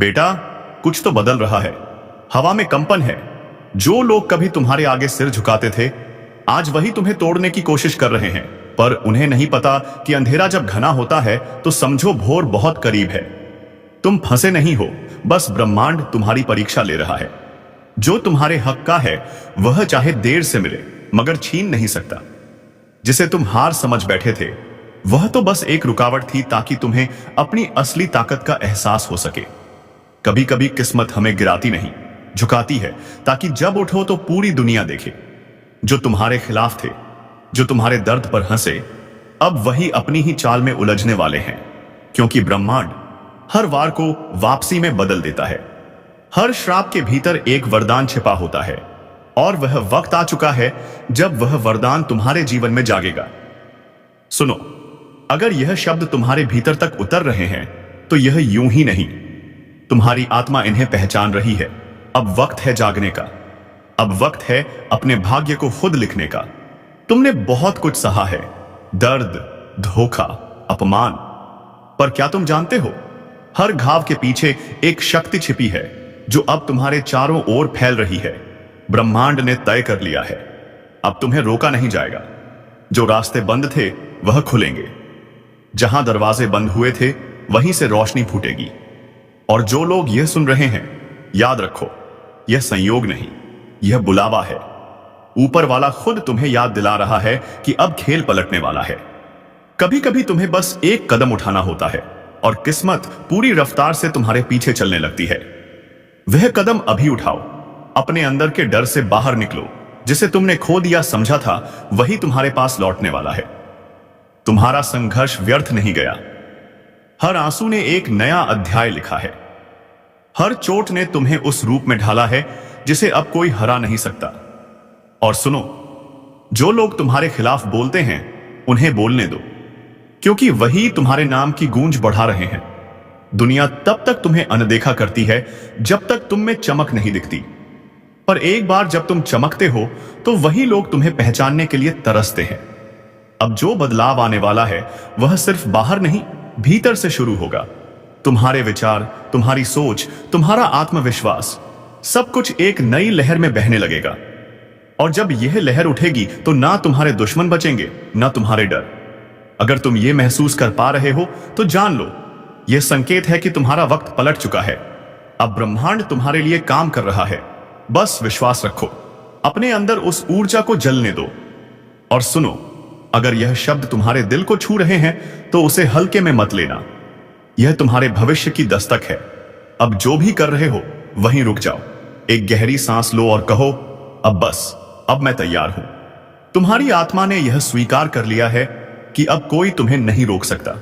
बेटा, कुछ तो बदल रहा है। हवा में कंपन है। जो लोग कभी तुम्हारे आगे सिर झुकाते थे, आज वही तुम्हें तोड़ने की कोशिश कर रहे हैं। पर उन्हें नहीं पता कि अंधेरा जब घना होता है तो समझो भोर बहुत करीब है। तुम फंसे नहीं हो, बस ब्रह्मांड तुम्हारी परीक्षा ले रहा है। जो तुम्हारे हक का है वह चाहे देर से मिले मगर छीन नहीं सकता। जिसे तुम हार समझ बैठे थे वह तो बस एक रुकावट थी ताकि तुम्हें अपनी असली ताकत का एहसास हो सके। कभी कभी किस्मत हमें गिराती नहीं, झुकाती है ताकि जब उठो तो पूरी दुनिया देखे। जो तुम्हारे खिलाफ थे, जो तुम्हारे दर्द पर हंसे, अब वही अपनी ही चाल में उलझने वाले हैं। क्योंकि ब्रह्मांड हर वार को वापसी में बदल देता है। हर श्राप के भीतर एक वरदान छिपा होता है और वह वक्त आ चुका है जब वह वरदान तुम्हारे जीवन में जागेगा। सुनो, अगर यह शब्द तुम्हारे भीतर तक उतर रहे हैं तो यह यूं ही नहीं, तुम्हारी आत्मा इन्हें पहचान रही है। अब वक्त है जागने का। अब वक्त है अपने भाग्य को खुद लिखने का। तुमने बहुत कुछ सहा है, दर्द, धोखा, अपमान, पर क्या तुम जानते हो, हर घाव के पीछे एक शक्ति छिपी है जो अब तुम्हारे चारों ओर फैल रही है। ब्रह्मांड ने तय कर लिया है, अब तुम्हें रोका नहीं जाएगा। जो रास्ते बंद थे वह खुलेंगे, जहां दरवाजे बंद हुए थे वहीं से रोशनी फूटेगी। और जो लोग यह सुन रहे हैं, याद रखो, यह संयोग नहीं, यह बुलावा है। ऊपर वाला खुद तुम्हें याद दिला रहा है कि अब खेल पलटने वाला है। कभी कभी तुम्हें बस एक कदम उठाना होता है और किस्मत पूरी रफ्तार से तुम्हारे पीछे चलने लगती है। वह कदम अभी उठाओ। अपने अंदर के डर से बाहर निकलो। जिसे तुमने खो दिया समझा था वही तुम्हारे पास लौटने वाला है। तुम्हारा संघर्ष व्यर्थ नहीं गया। हर आंसू ने एक नया अध्याय लिखा है। हर चोट ने तुम्हें उस रूप में ढाला है जिसे अब कोई हरा नहीं सकता। और सुनो, जो लोग तुम्हारे खिलाफ बोलते हैं उन्हें बोलने दो, क्योंकि वही तुम्हारे नाम की गूंज बढ़ा रहे हैं। दुनिया तब तक तुम्हें अनदेखा करती है जब तक तुम में चमक नहीं दिखती, पर एक बार जब तुम चमकते हो तो वही लोग तुम्हें पहचानने के लिए तरसते हैं। अब जो बदलाव आने वाला है वह सिर्फ बाहर नहीं, भीतर से शुरू होगा। तुम्हारे विचार, तुम्हारी सोच, तुम्हारा आत्मविश्वास, सब कुछ एक नई लहर में बहने लगेगा। और जब यह लहर उठेगी तो ना तुम्हारे दुश्मन बचेंगे, ना तुम्हारे डर। अगर तुम ये महसूस कर पा रहे हो तो जान लो, यह संकेत है कि तुम्हारा वक्त पलट चुका है। अब ब्रह्मांड तुम्हारे लिए काम कर रहा है। बस विश्वास रखो, अपने अंदर उस ऊर्जा को जलने दो। और सुनो, अगर यह शब्द तुम्हारे दिल को छू रहे हैं तो उसे हल्के में मत लेना। यह तुम्हारे भविष्य की दस्तक है। अब जो भी कर रहे हो वहीं रुक जाओ, एक गहरी सांस लो और कहो, अब बस, अब मैं तैयार हूं। तुम्हारी आत्मा ने यह स्वीकार कर लिया है कि अब कोई तुम्हें नहीं रोक सकता।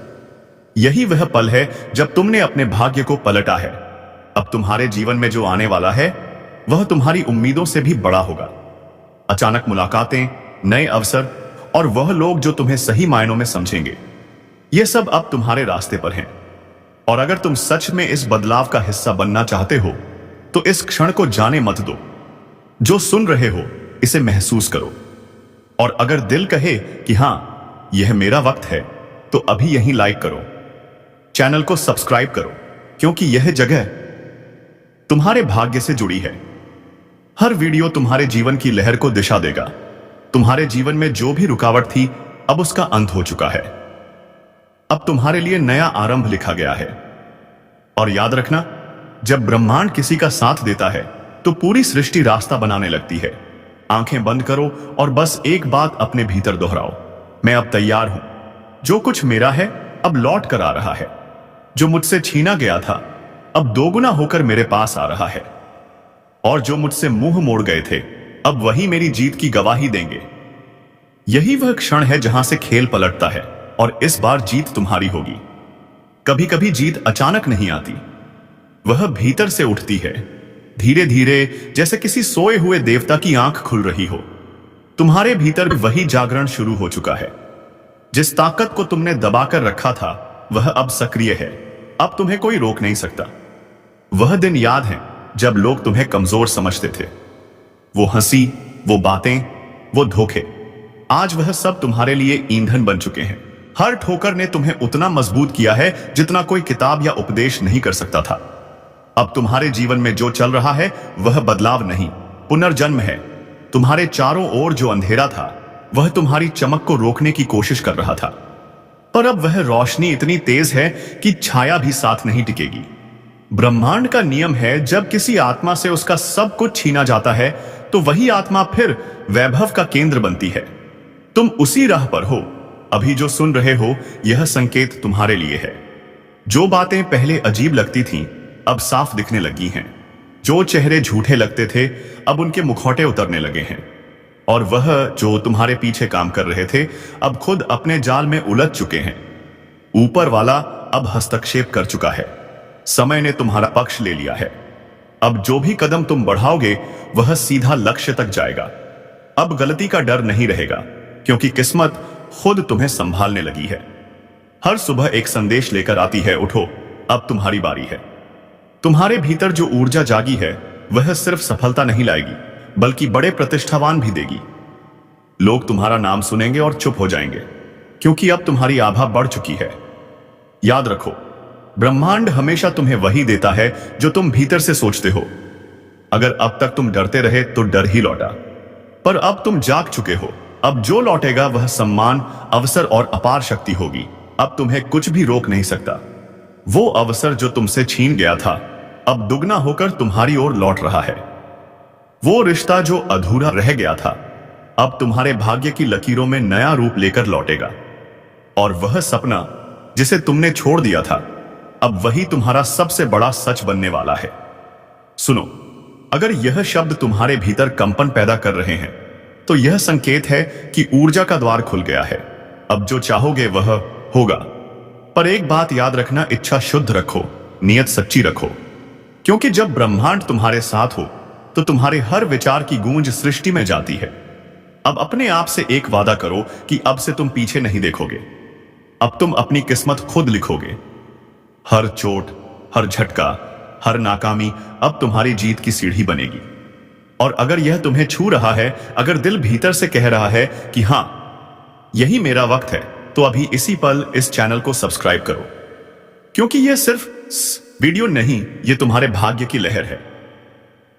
यही वह पल है जब तुमने अपने भाग्य को पलटा है। अब तुम्हारे जीवन में जो आने वाला है वह तुम्हारी उम्मीदों से भी बड़ा होगा। अचानक मुलाकातें, नए अवसर और वह लोग जो तुम्हें सही मायनों में समझेंगे, यह सब अब तुम्हारे रास्ते पर हैं। और अगर तुम सच में इस बदलाव का हिस्सा बनना चाहते हो तो इस क्षण को जाने मत दो। जो सुन रहे हो इसे महसूस करो। और अगर दिल कहे कि हां, यह मेरा वक्त है, तो अभी यहीं लाइक करो, चैनल को सब्सक्राइब करो, क्योंकि यह जगह तुम्हारे भाग्य से जुड़ी है। हर वीडियो तुम्हारे जीवन की लहर को दिशा देगा। तुम्हारे जीवन में जो भी रुकावट थी अब उसका अंत हो चुका है। अब तुम्हारे लिए नया आरंभ लिखा गया है। और याद रखना, जब ब्रह्मांड किसी का साथ देता है तो पूरी सृष्टि रास्ता बनाने लगती है। आंखें बंद करो और बस एक बात अपने भीतर दोहराओ, मैं अब तैयार हूं। जो कुछ मेरा है अब लौट कर आ रहा है। जो मुझसे छीना गया था अब दोगुना होकर मेरे पास आ रहा है। और जो मुझसे मुंह मोड़ गए थे अब वही मेरी जीत की गवाही देंगे। यही वह क्षण है जहां से खेल पलटता है और इस बार जीत तुम्हारी होगी। कभी कभी जीत अचानक नहीं आती, वह भीतर से उठती है, धीरे धीरे, जैसे किसी सोए हुए देवता की आंख खुल रही हो। तुम्हारे भीतर वही जागरण शुरू हो चुका है। जिस ताकत को तुमने दबाकर रखा था वह अब सक्रिय है। अब तुम्हें कोई रोक नहीं सकता। वह दिन याद है जब लोग तुम्हें कमजोर समझते थे। वो हंसी, वो बातें, वो धोखे, आज वह सब तुम्हारे लिए ईंधन बन चुके हैं। हर ठोकर ने तुम्हें उतना मजबूत किया है जितना कोई किताब या उपदेश नहीं कर सकता था। अब तुम्हारे जीवन में जो चल रहा है वह बदलाव नहीं, पुनर्जन्म है। तुम्हारे चारों ओर जो अंधेरा था वह तुम्हारी चमक को रोकने की कोशिश कर रहा था, पर अब वह रोशनी इतनी तेज है कि छाया भी साथ नहीं टिकेगी। ब्रह्मांड का नियम है, जब किसी आत्मा से उसका सब कुछ छीना जाता है तो वही आत्मा फिर वैभव का केंद्र बनती है। तुम उसी राह पर हो। अभी जो सुन रहे हो यह संकेत तुम्हारे लिए है। जो बातें पहले अजीब लगती थीं अब साफ दिखने लगी हैं। जो चेहरे झूठे लगते थे अब उनके मुखौटे उतरने लगे हैं, और वह जो तुम्हारे पीछे काम कर रहे थे अब खुद अपने जाल में उलझ चुके हैं। ऊपर वाला अब हस्तक्षेप कर चुका है। समय ने तुम्हारा पक्ष ले लिया है। अब जो भी कदम तुम बढ़ाओगे वह सीधा लक्ष्य तक जाएगा। अब गलती का डर नहीं रहेगा, क्योंकि किस्मत खुद तुम्हें संभालने लगी है। हर सुबह एक संदेश लेकर आती है, उठो, अब तुम्हारी बारी है। तुम्हारे भीतर जो ऊर्जा जागी है वह सिर्फ सफलता नहीं लाएगी, बल्कि बड़े प्रतिष्ठावान भी देगी। लोग तुम्हारा नाम सुनेंगे और चुप हो जाएंगे, क्योंकि अब तुम्हारी आभा बढ़ चुकी है। याद रखो, ब्रह्मांड हमेशा तुम्हें वही देता है जो तुम भीतर से सोचते हो। अगर अब तक तुम डरते रहे तो डर ही लौटा, पर अब तुम जाग चुके हो। अब जो लौटेगा वह सम्मान, अवसर और अपार शक्ति होगी। अब तुम्हें कुछ भी रोक नहीं सकता। वो अवसर जो तुमसे छीन गया था अब दुगना होकर तुम्हारी ओर लौट रहा है। वो रिश्ता जो अधूरा रह गया था अब तुम्हारे भाग्य की लकीरों में नया रूप लेकर लौटेगा। और वह सपना जिसे तुमने छोड़ दिया था अब वही तुम्हारा सबसे बड़ा सच बनने वाला है। सुनो, अगर यह शब्द तुम्हारे भीतर कंपन पैदा कर रहे हैं तो यह संकेत है कि ऊर्जा का द्वार खुल गया है। अब जो चाहोगे वह होगा। पर एक बात याद रखना, इच्छा शुद्ध रखो, नियत सच्ची रखो, क्योंकि जब ब्रह्मांड तुम्हारे साथ हो तो तुम्हारे हर विचार की गूंज सृष्टि में जाती है। अब अपने आप से एक वादा करो कि अब से तुम पीछे नहीं देखोगे। अब तुम अपनी किस्मत खुद लिखोगे। हर चोट, हर झटका, हर नाकामी अब तुम्हारी जीत की सीढ़ी बनेगी। और अगर यह तुम्हें छू रहा है, अगर दिल भीतर से कह रहा है कि हां, यही मेरा वक्त है, तो अभी इसी पल इस चैनल को सब्सक्राइब करो, क्योंकि यह सिर्फ वीडियो नहीं, यह तुम्हारे भाग्य की लहर है।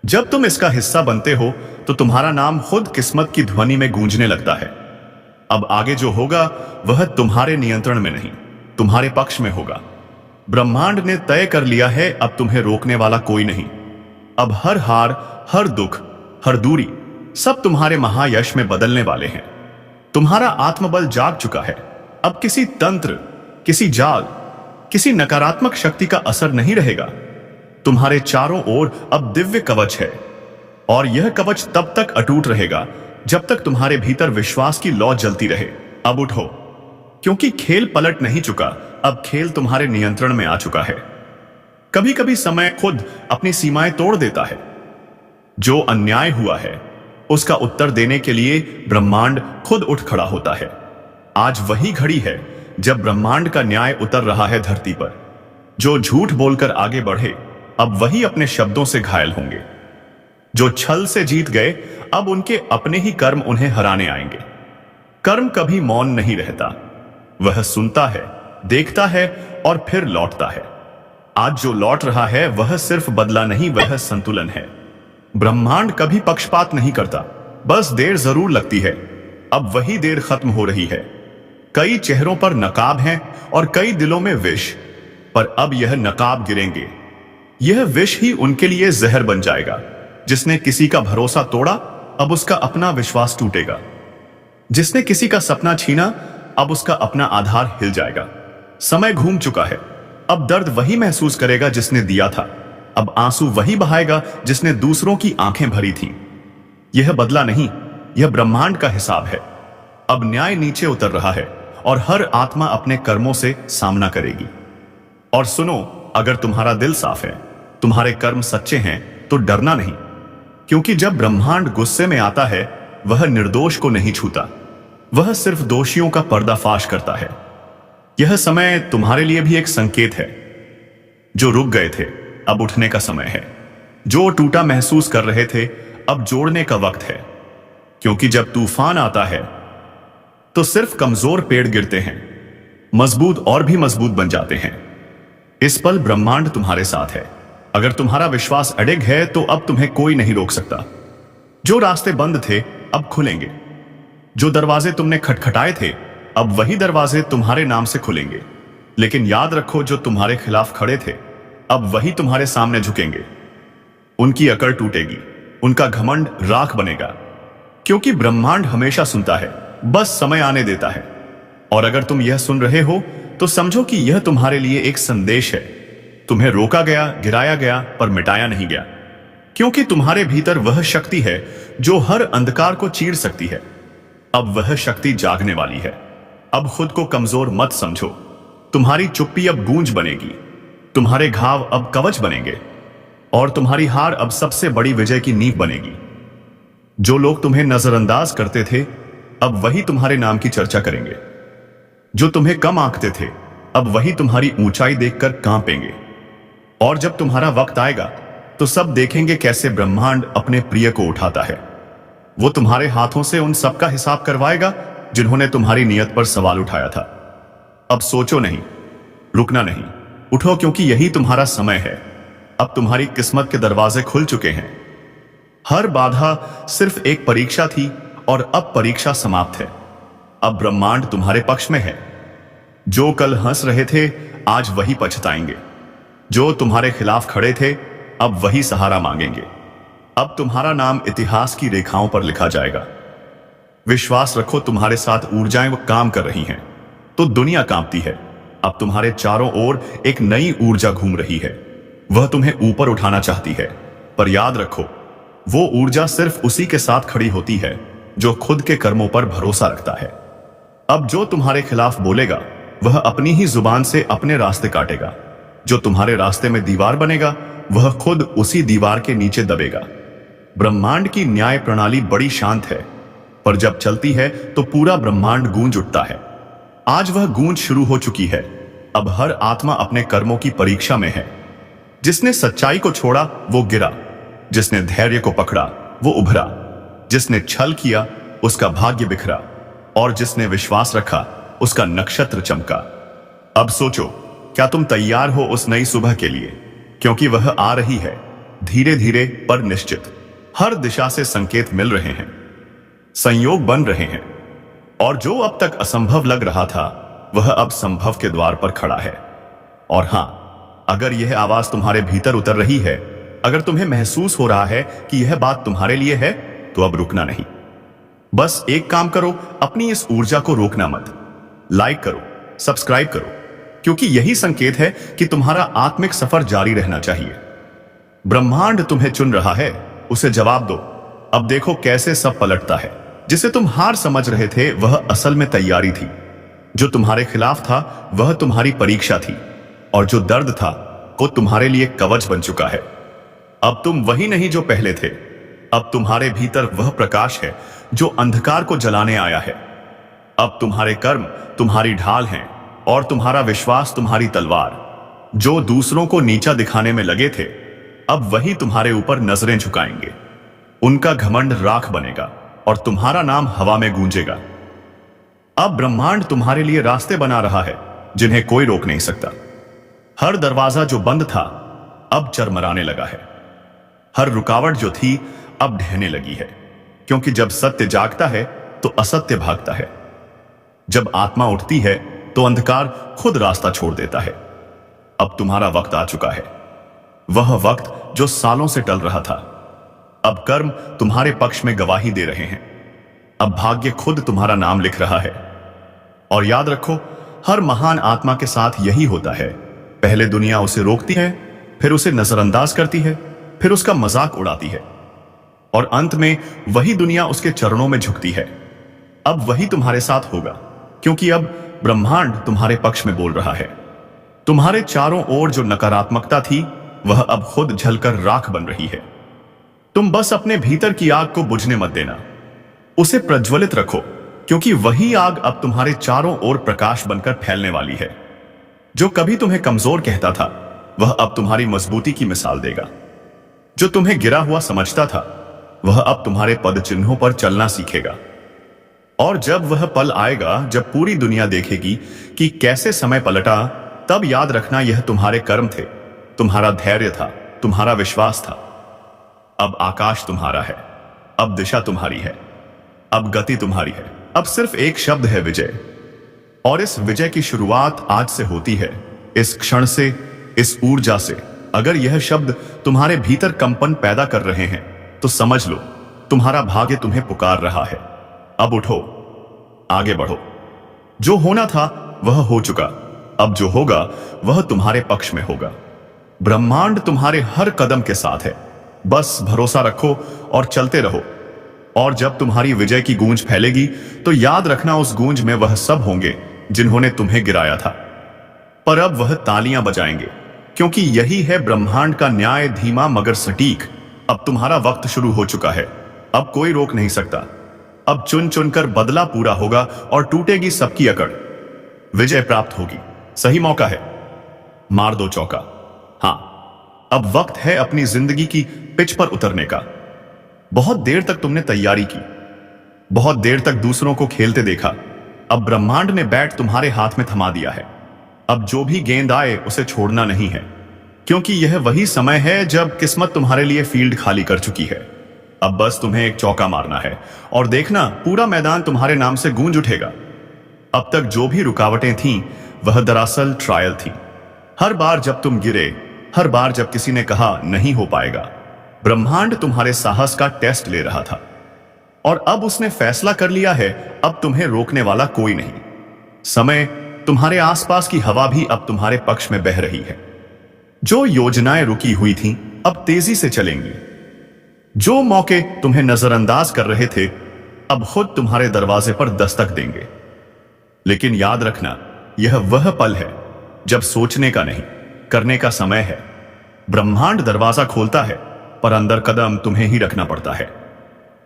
जब तुम इसका हिस्सा बनते हो तो तुम्हारा नाम खुद किस्मत की ध्वनि में गूंजने लगता है। अब आगे जो होगा वह तुम्हारे नियंत्रण में नहीं, तुम्हारे पक्ष में होगा। ब्रह्मांड ने तय कर लिया है, अब तुम्हें रोकने वाला कोई नहीं। अब हर हार, हर दुख, हर दूरी सब तुम्हारे महायश में बदलने वाले हैं। तुम्हारा आत्मबल जाग चुका है। अब किसी तंत्र, किसी जाल, किसी नकारात्मक शक्ति का असर नहीं रहेगा। तुम्हारे चारों ओर अब दिव्य कवच है, और यह कवच तब तक अटूट रहेगा जब तक तुम्हारे भीतर विश्वास की लौ जलती रहे। अब उठो, क्योंकि खेल पलट नहीं चुका, अब खेल तुम्हारे नियंत्रण में आ चुका है। कभी कभी समय खुद अपनी सीमाएं तोड़ देता है। जो अन्याय हुआ है उसका उत्तर देने के लिए ब्रह्मांड खुद उठ खड़ा होता है। आज वही घड़ी है जब ब्रह्मांड का न्याय उतर रहा है धरती पर। जो झूठ बोलकर आगे बढ़े अब वही अपने शब्दों से घायल होंगे। जो छल से जीत गए अब उनके अपने ही कर्म उन्हें हराने आएंगे। कर्म कभी मौन नहीं रहता, वह सुनता है, देखता है और फिर लौटता है। आज जो लौट रहा है वह सिर्फ बदला नहीं, वह संतुलन है। ब्रह्मांड कभी पक्षपात नहीं करता, बस देर जरूर लगती है। अब वही देर खत्म हो रही है। कई चेहरों पर नकाब हैं और कई दिलों में विष, पर अब यह नकाब गिरेंगे। यह विष ही उनके लिए जहर बन जाएगा। जिसने किसी का भरोसा तोड़ा अब उसका अपना विश्वास टूटेगा। जिसने किसी का सपना छीना अब उसका अपना आधार हिल जाएगा। समय घूम चुका है। अब दर्द वही महसूस करेगा जिसने दिया था। अब आंसू वही बहाएगा जिसने दूसरों की आंखें भरी थीं। यह बदला नहीं, यह ब्रह्मांड का हिसाब है। अब न्याय नीचे उतर रहा है और हर आत्मा अपने कर्मों से सामना करेगी। और सुनो, अगर तुम्हारा दिल साफ है, तुम्हारे कर्म सच्चे हैं, तो डरना नहीं, क्योंकि जब ब्रह्मांड गुस्से में आता है वह निर्दोष को नहीं छूता, वह सिर्फ दोषियों का पर्दाफाश करता है। यह समय तुम्हारे लिए भी एक संकेत है। जो रुक गए थे अब उठने का समय है। जो टूटा महसूस कर रहे थे अब जोड़ने का वक्त है, क्योंकि जब तूफान आता है तो सिर्फ कमजोर पेड़ गिरते हैं, मजबूत और भी मजबूत बन जाते हैं। इस पल ब्रह्मांड तुम्हारे साथ है। अगर तुम्हारा विश्वास अडिग है तो अब तुम्हें कोई नहीं रोक सकता। जो रास्ते बंद थे अब खुलेंगे। जो दरवाजे तुमने खटखटाए थे अब वही दरवाजे तुम्हारे नाम से खुलेंगे। लेकिन याद रखो, जो तुम्हारे खिलाफ खड़े थे अब वही तुम्हारे सामने झुकेंगे। उनकी अकड़ टूटेगी, उनका घमंड राख बनेगा, क्योंकि ब्रह्मांड हमेशा सुनता है, बस समय आने देता है। और अगर तुम यह सुन रहे हो तो समझो कि यह तुम्हारे लिए एक संदेश है। तुम्हें रोका गया, गिराया गया, पर मिटाया नहीं गया, क्योंकि तुम्हारे भीतर वह शक्ति है जो हर अंधकार को चीर सकती है। अब वह शक्ति जागने वाली है। अब खुद को कमजोर मत समझो। तुम्हारी चुप्पी अब गूंज बनेगी, तुम्हारे घाव अब कवच बनेंगे, और तुम्हारी हार अब सबसे बड़ी विजय की नींव बनेगी। जो लोग तुम्हें नजरअंदाज करते थे अब वही तुम्हारे नाम की चर्चा करेंगे। जो तुम्हें कम आंकते थे अब वही तुम्हारी ऊंचाई देखकर कांपेंगे। और जब तुम्हारा वक्त आएगा तो सब देखेंगे कैसे ब्रह्मांड अपने प्रिय को उठाता है। वो तुम्हारे हाथों से उन सबका हिसाब करवाएगा जिन्होंने तुम्हारी नियत पर सवाल उठाया था। अब सोचो नहीं, रुकना नहीं, उठो, क्योंकि यही तुम्हारा समय है। अब तुम्हारी किस्मत के दरवाजे खुल चुके हैं। हर बाधा सिर्फ एक परीक्षा थी और अब परीक्षा समाप्त है। अब ब्रह्मांड तुम्हारे पक्ष में है। जो कल हंस रहे थे आज वही पछताएंगे। जो तुम्हारे खिलाफ खड़े थे अब वही सहारा मांगेंगे। अब तुम्हारा नाम इतिहास की रेखाओं पर लिखा जाएगा। विश्वास रखो, तुम्हारे साथ ऊर्जाएं वो काम कर रही हैं तो दुनिया कांपती है। अब तुम्हारे चारों ओर एक नई ऊर्जा घूम रही है। वह तुम्हें ऊपर उठाना चाहती है, पर याद रखो, वो ऊर्जा सिर्फ उसी के साथ खड़ी होती है जो खुद के कर्मों पर भरोसा रखता है। अब जो तुम्हारे खिलाफ बोलेगा वह अपनी ही जुबान से अपने रास्ते काटेगा। जो तुम्हारे रास्ते में दीवार बनेगा वह खुद उसी दीवार के नीचे दबेगा। ब्रह्मांड की न्याय प्रणाली बड़ी शांत है, पर जब चलती है तो पूरा ब्रह्मांड गूंज उठता है। आज वह गूंज शुरू हो चुकी है। अब हर आत्मा अपने कर्मों की परीक्षा में है। जिसने सच्चाई को छोड़ा वो गिरा, जिसने धैर्य को पकड़ा वो उभरा, जिसने छल किया उसका भाग्य बिखरा, और जिसने विश्वास रखा उसका नक्षत्र चमका। अब सोचो, क्या तुम तैयार हो उस नई सुबह के लिए? क्योंकि वह आ रही है, धीरे धीरे पर निश्चित। हर दिशा से संकेत मिल रहे हैं, संयोग बन रहे हैं, और जो अब तक असंभव लग रहा था वह अब संभव के द्वार पर खड़ा है। और हां, अगर यह आवाज तुम्हारे भीतर उतर रही है, अगर तुम्हें महसूस हो रहा है कि यह बात तुम्हारे लिए है, तो अब रुकना नहीं। बस एक काम करो, अपनी इस ऊर्जा को रोकना मत। लाइक करो, सब्सक्राइब करो, क्योंकि यही संकेत है कि तुम्हारा आत्मिक सफर जारी रहना चाहिए। ब्रह्मांड तुम्हें चुन रहा है, उसे जवाब दो। अब देखो कैसे सब पलटता है। जिसे तुम हार समझ रहे थे वह असल में तैयारी थी। जो तुम्हारे खिलाफ था वह तुम्हारी परीक्षा थी, और जो दर्द था वो तुम्हारे लिए कवच बन चुका है। अब तुम वही नहीं जो पहले थे। अब तुम्हारे भीतर वह प्रकाश है जो अंधकार को जलाने आया है। अब तुम्हारे कर्म तुम्हारी ढाल हैं और तुम्हारा विश्वास तुम्हारी तलवार। जो दूसरों को नीचा दिखाने में लगे थे अब वही तुम्हारे ऊपर नजरें झुकाएंगे। उनका घमंड राख बनेगा और तुम्हारा नाम हवा में गूंजेगा। अब ब्रह्मांड तुम्हारे लिए रास्ते बना रहा है जिन्हें कोई रोक नहीं सकता। हर दरवाजा जो बंद था अब चरमराने लगा है। हर रुकावट जो थी अब ढहने लगी है, क्योंकि जब सत्य जागता है तो असत्य भागता है। जब आत्मा उठती है तो अंधकार खुद रास्ता छोड़ देता है। अब तुम्हारा वक्त आ चुका है, वह वक्त जो सालों से टल रहा था। अब कर्म तुम्हारे पक्ष में गवाही दे रहे हैं। अब भाग्य खुद तुम्हारा नाम लिख रहा है। और याद रखो, हर महान आत्मा के साथ यही होता है। पहले दुनिया उसे रोकती है, फिर उसे नजरअंदाज करती है, फिर उसका मजाक उड़ाती है, और अंत में वही दुनिया उसके चरणों में झुकती है। अब वही तुम्हारे साथ होगा, क्योंकि अब ब्रह्मांड तुम्हारे पक्ष में बोल रहा है। तुम्हारे चारों ओर जो नकारात्मकता थी वह अब खुद जलकर राख बन रही है। तुम बस अपने भीतर की आग को बुझने मत देना, उसे प्रज्वलित रखो, क्योंकि वही आग अब तुम्हारे चारों ओर प्रकाश बनकर फैलने वाली है। जो कभी तुम्हें कमजोर कहता था वह अब तुम्हारी मजबूती की मिसाल देगा। जो तुम्हें गिरा हुआ समझता था वह अब तुम्हारे पद चिन्हों पर चलना सीखेगा। और जब वह पल आएगा जब पूरी दुनिया देखेगी कि कैसे समय पलटा, तब याद रखना यह तुम्हारे कर्म थे, तुम्हारा धैर्य था, तुम्हारा विश्वास था। अब आकाश तुम्हारा है, अब दिशा तुम्हारी है, अब गति तुम्हारी है। अब सिर्फ एक शब्द है, विजय। और इस विजय की शुरुआत आज से होती है, इस क्षण से, इस ऊर्जा से। अगर यह शब्द तुम्हारे भीतर कंपन पैदा कर रहे हैं तो समझ लो तुम्हारा भाग्य तुम्हें पुकार रहा है। अब उठो, आगे बढ़ो। जो होना था वह हो चुका, अब जो होगा वह तुम्हारे पक्ष में होगा। ब्रह्मांड तुम्हारे हर कदम के साथ है, बस भरोसा रखो और चलते रहो। और जब तुम्हारी विजय की गूंज फैलेगी तो याद रखना, उस गूंज में वह सब होंगे जिन्होंने तुम्हें गिराया था, पर अब वह तालियां बजाएंगे, क्योंकि यही है ब्रह्मांड का न्याय, धीमा मगर सटीक। अब तुम्हारा वक्त शुरू हो चुका है, अब कोई रोक नहीं सकता। अब चुन चुनकर बदला पूरा होगा और टूटेगी सबकी अकड़। विजय प्राप्त होगी, सही मौका है, मार दो चौका। हां, अब वक्त है अपनी जिंदगी की पिच पर उतरने का। बहुत देर तक तुमने तैयारी की, बहुत देर तक दूसरों को खेलते देखा। अब ब्रह्मांड ने बैट तुम्हारे हाथ में थमा दिया है। अब जो भी गेंद आए उसे छोड़ना नहीं है, क्योंकि यह वही समय है जब किस्मत तुम्हारे लिए फील्ड खाली कर चुकी है। अब बस तुम्हें एक चौका मारना है और देखना पूरा मैदान तुम्हारे नाम से गूंज उठेगा। अब तक जो भी रुकावटें थीं वह दरअसल ट्रायल थी। हर बार जब तुम गिरे, हर बार जब किसी ने कहा नहीं हो पाएगा, ब्रह्मांड तुम्हारे साहस का टेस्ट ले रहा था। और अब उसने फैसला कर लिया है, अब तुम्हें रोकने वाला कोई नहीं। समय, तुम्हारे आसपास की हवा भी अब तुम्हारे पक्ष में बह रही है। जो योजनाएं रुकी हुई थीं अब तेजी से चलेंगी। जो मौके तुम्हें नजरअंदाज कर रहे थे अब खुद तुम्हारे दरवाजे पर दस्तक देंगे। लेकिन याद रखना, यह वह पल है जब सोचने का नहीं, करने का समय है। ब्रह्मांड दरवाजा खोलता है, पर अंदर कदम तुम्हें ही रखना पड़ता है।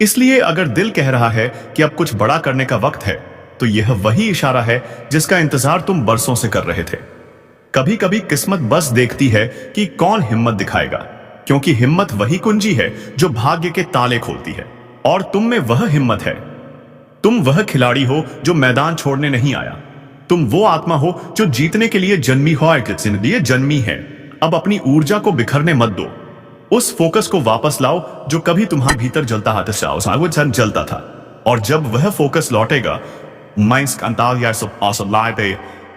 इसलिए अगर दिल कह रहा है कि अब कुछ बड़ा करने का वक्त है, तो यह वही इशारा है जिसका इंतजार तुम बरसों से कर रहे थे। कभी कभी किस्मत बस देखती है कि कौन हिम्मत दिखाएगा, क्योंकि हिम्मत वही कुंजी है जो भाग्य के ताले खोलती है। और तुम में वह हिम्मत है। तुम वह खिलाड़ी हो जो मैदान छोड़ने नहीं आया। तुम वो आत्मा हो जो जीतने के लिए जन्मी है। अब अपनी ऊर्जा को बिखरने मत दो। उस फोकस को वापस लाओ जो कभी तुम्हारे भीतर जलता था। और जब वह फोकस लौटेगा,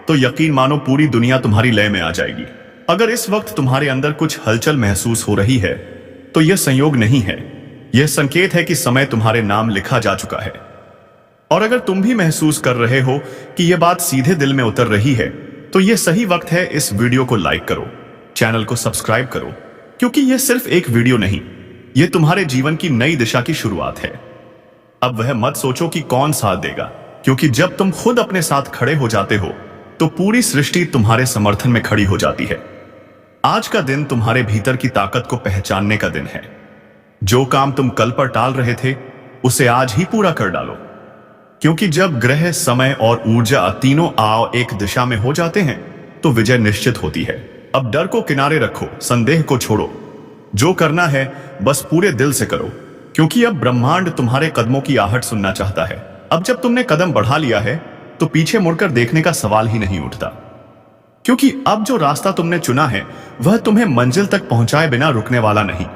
तो यकीन मानो पूरी दुनिया तुम्हारी लय में आ जाएगी। अगर इस वक्त तुम्हारे अंदर कुछ हलचल महसूस हो रही है तो यह संयोग नहीं है, यह संकेत है कि समय तुम्हारे नाम लिखा जा चुका है। और अगर तुम भी महसूस कर रहे हो कि यह बात सीधे दिल में उतर रही है, तो यह सही वक्त है इस वीडियो को लाइक करो, चैनल को सब्सक्राइब करो, क्योंकि यह सिर्फ एक वीडियो नहीं, यह तुम्हारे जीवन की नई दिशा की शुरुआत है। अब वह मत सोचो कि कौन साथ देगा, क्योंकि जब तुम खुद अपने साथ खड़े हो जाते हो तो पूरी सृष्टि तुम्हारे समर्थन में खड़ी हो जाती है। आज का दिन तुम्हारे भीतर की ताकत को पहचानने का दिन है। जो काम तुम कल पर टाल रहे थे उसे आज ही पूरा कर डालो, क्योंकि जब ग्रह, समय और ऊर्जा तीनों आओ एक दिशा में हो जाते हैं तो विजय निश्चित होती है। अब डर को किनारे रखो, संदेह को छोड़ो। जो करना है बस पूरे दिल से करो, क्योंकि अब ब्रह्मांड तुम्हारे कदमों की आहट सुनना चाहता है। अब जब तुमने कदम बढ़ा लिया है तो पीछे मुड़कर देखने का सवाल ही नहीं उठता, क्योंकि अब जो रास्ता तुमने चुना है वह तुम्हें मंजिल तक पहुंचाए बिना रुकने वाला नहीं।